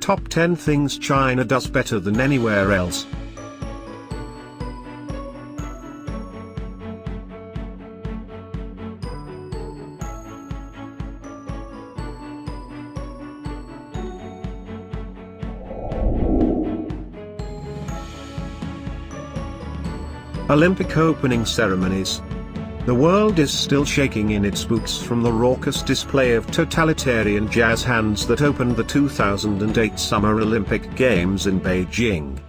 top 10 things China does better than anywhere else. Olympic opening ceremonies. The world is still shaking in its boots from the raucous display of totalitarian jazz hands that opened the 2008 Summer Olympic Games in Beijing.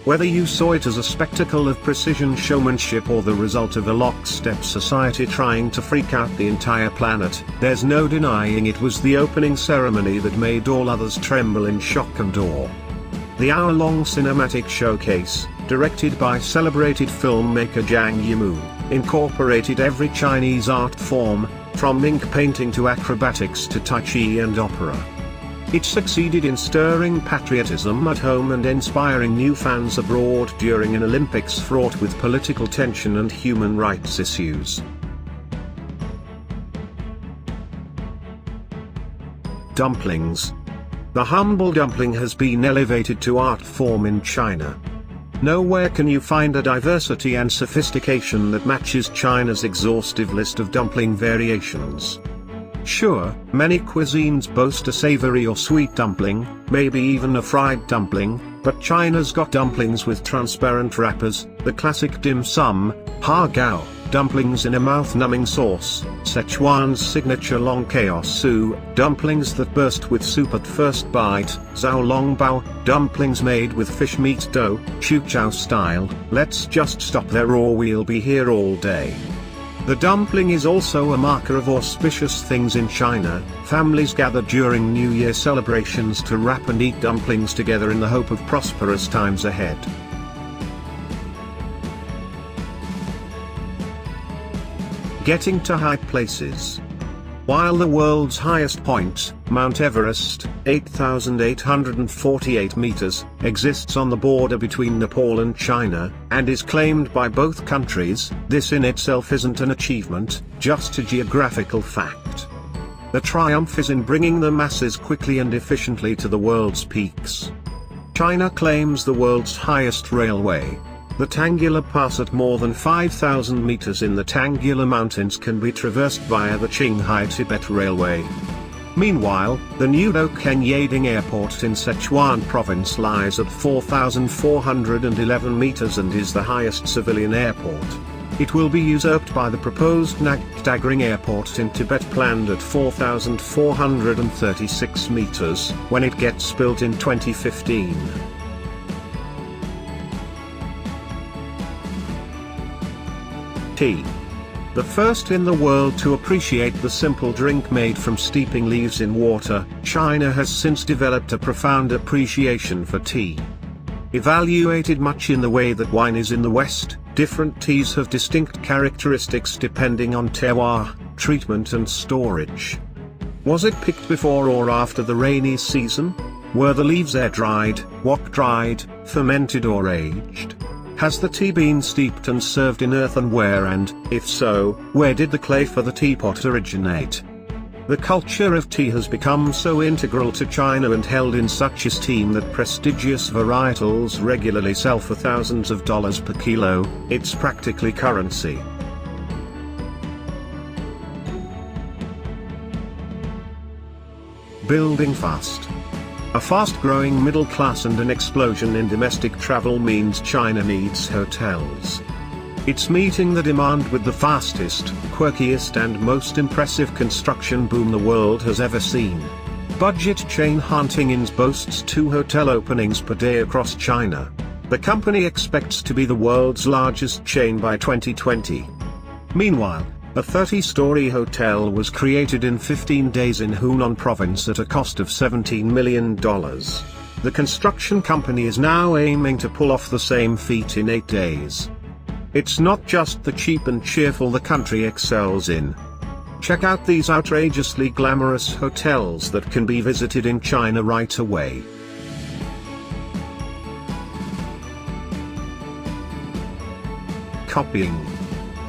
Whether you saw it as a spectacle of precision showmanship or the result of a lockstep society trying to freak out the entire planet, there's no denying it was the opening ceremony that made all others tremble in shock and awe. The hour-long cinematic showcase, directed by celebrated filmmaker Zhang Yimou, incorporated every Chinese art form, from ink painting to acrobatics to Tai Chi and opera. It succeeded in stirring patriotism at home and inspiring new fans abroad during an Olympics fraught with political tension and human rights issues. Dumplings. The humble dumpling has been elevated to art form in China. Nowhere can you find a diversity and sophistication that matches China's exhaustive list of dumpling variations. Sure, many cuisines boast a savory or sweet dumpling, maybe even a fried dumpling, but China's got dumplings with transparent wrappers, the classic dim sum, ha gao, dumplings in a mouth-numbing sauce, Sichuan's signature long chaos su, dumplings that burst with soup at first bite, zhao long bao, dumplings made with fish meat dough, chu chow style. Let's just stop there or we'll be here all day. The dumpling is also a marker of auspicious things in China. Families gather during New Year celebrations to wrap and eat dumplings together in the hope of prosperous times ahead. Getting to high places. While the world's highest point, Mount Everest, 8,848 meters, exists on the border between Nepal and China, and is claimed by both countries, this in itself isn't an achievement, just a geographical fact. The triumph is in bringing the masses quickly and efficiently to the world's peaks. China claims the world's highest railway. The Tangular Pass at more than 5,000 meters in the Tangular Mountains can be traversed via the Qinghai-Tibet Railway. Meanwhile, the new Kenyading Airport in Sichuan Province lies at 4,411 meters and is the highest civilian airport. It will be usurped by the proposed Nagdagring Airport in Tibet, planned at 4,436 meters, when it gets built in 2015. Tea. The first in the world to appreciate the simple drink made from steeping leaves in water, China has since developed a profound appreciation for tea. Evaluated much in the way that wine is in the West, different teas have distinct characteristics depending on terroir, treatment and storage. Was it picked before or after the rainy season? Were the leaves air-dried, wok-dried, fermented or aged? Has the tea been steeped and served in earthenware, and, if so, where did the clay for the teapot originate? The culture of tea has become so integral to China and held in such esteem that prestigious varietals regularly sell for thousands of dollars per kilo. It's practically currency. Building fast. A fast-growing middle class and an explosion in domestic travel means China needs hotels. It's meeting the demand with the fastest, quirkiest and most impressive construction boom the world has ever seen. Budget chain Huntington's boasts 2 hotel openings per day across China. The company expects to be the world's largest chain by 2020. Meanwhile, a 30-story hotel was created in 15 days in Hunan province at a cost of $17 million. The construction company is now aiming to pull off the same feat in 8 days. It's not just the cheap and cheerful the country excels in. Check out these outrageously glamorous hotels that can be visited in China right away. Copying.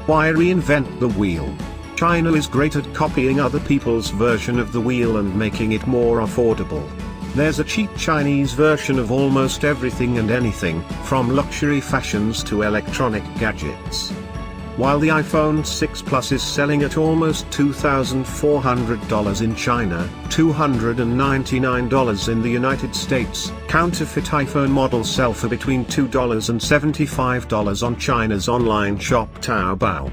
Why reinvent the wheel? China is great at copying other people's version of the wheel and making it more affordable. There's a cheap Chinese version of almost everything and anything, from luxury fashions to electronic gadgets. While the iPhone 6 Plus is selling at almost $2,400 in China, $299 in the United States, counterfeit iPhone models sell for between $2 and $75 on China's online shop Taobao.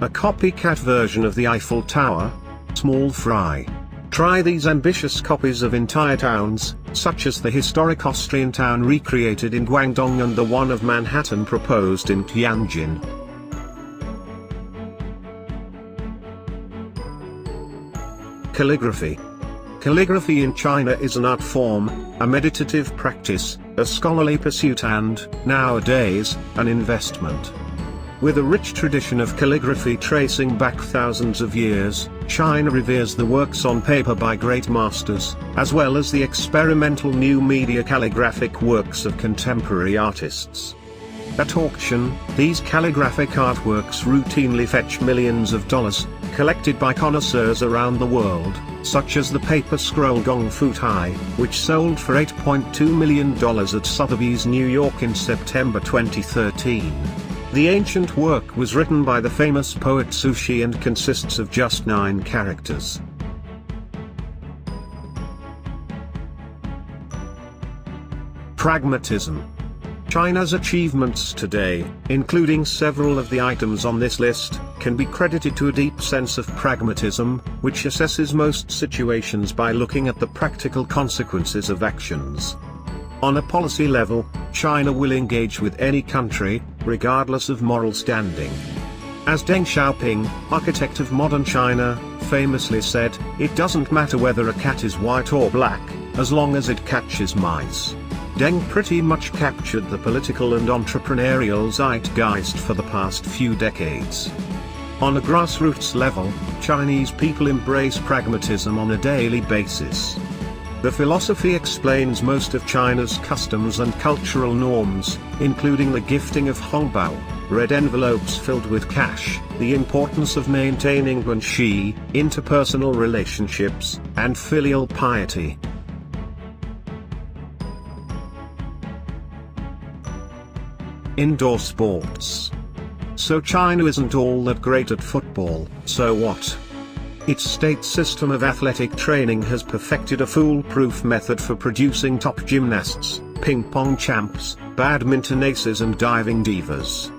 A copycat version of the Eiffel Tower? Small fry. Try these ambitious copies of entire towns, such as the historic Austrian town recreated in Guangdong and the one of Manhattan proposed in Tianjin. Calligraphy. Calligraphy in China is an art form, a meditative practice, a scholarly pursuit and, nowadays, an investment. With a rich tradition of calligraphy tracing back thousands of years, China reveres the works on paper by great masters, as well as the experimental new media calligraphic works of contemporary artists. At auction, these calligraphic artworks routinely fetch millions of dollars, collected by connoisseurs around the world, such as the paper scroll Gong Fu Tai, which sold for $8.2 million at Sotheby's New York in September 2013. The ancient work was written by the famous poet Su Shi and consists of just 9 characters. Pragmatism. China's achievements today, including several of the items on this list, can be credited to a deep sense of pragmatism, which assesses most situations by looking at the practical consequences of actions. On a policy level, China will engage with any country, regardless of moral standing. As Deng Xiaoping, architect of modern China, famously said, "It doesn't matter whether a cat is white or black, as long as it catches mice." Deng pretty much captured the political and entrepreneurial zeitgeist for the past few decades. On a grassroots level, Chinese people embrace pragmatism on a daily basis. The philosophy explains most of China's customs and cultural norms, including the gifting of hongbao, red envelopes filled with cash, the importance of maintaining guanxi, interpersonal relationships, and filial piety. Indoor sports. So China isn't all that great at football, so what? Its state system of athletic training has perfected a foolproof method for producing top gymnasts, ping-pong champs, badminton aces and diving divas.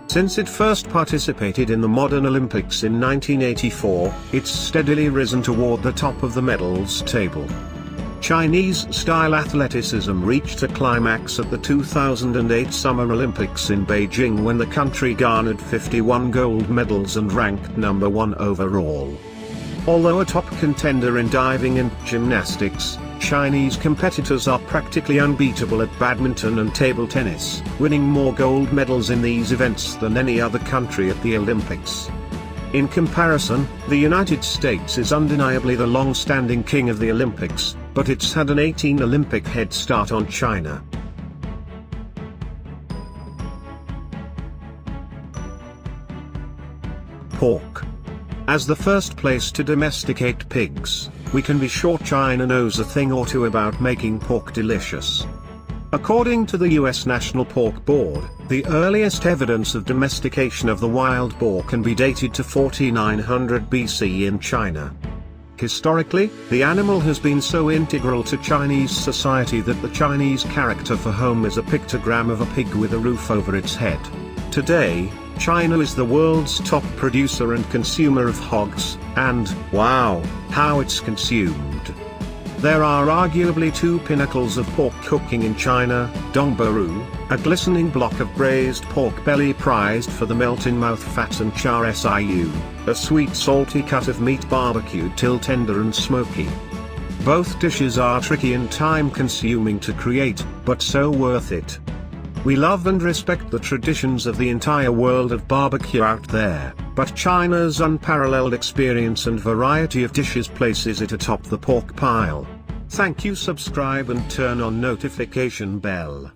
Since it first participated in the modern Olympics in 1984, it's steadily risen toward the top of the medals table. Chinese-style athleticism reached a climax at the 2008 Summer Olympics in Beijing when the country garnered 51 gold medals and ranked number 1 overall. Although a top contender in diving and gymnastics, Chinese competitors are practically unbeatable at badminton and table tennis, winning more gold medals in these events than any other country at the Olympics. In comparison, the United States is undeniably the long-standing king of the Olympics, but it's had an 18 Olympic head start on China. Pork. As the first place to domesticate pigs, we can be sure China knows a thing or two about making pork delicious. According to the US National Pork Board, the earliest evidence of domestication of the wild boar can be dated to 4900 BC in China. Historically, the animal has been so integral to Chinese society that the Chinese character for home is a pictogram of a pig with a roof over its head. Today, China is the world's top producer and consumer of hogs, and, wow, how it's consumed. There are arguably 2 pinnacles of pork cooking in China, dongbaru, a glistening block of braised pork belly prized for the melt-in-mouth fat, and char siu, a sweet salty cut of meat barbecued till tender and smoky. Both dishes are tricky and time-consuming to create, but so worth it. We love and respect the traditions of the entire world of barbecue out there, but China's unparalleled experience and variety of dishes places it atop the pork pile. Thank you. Subscribe and turn on notification bell.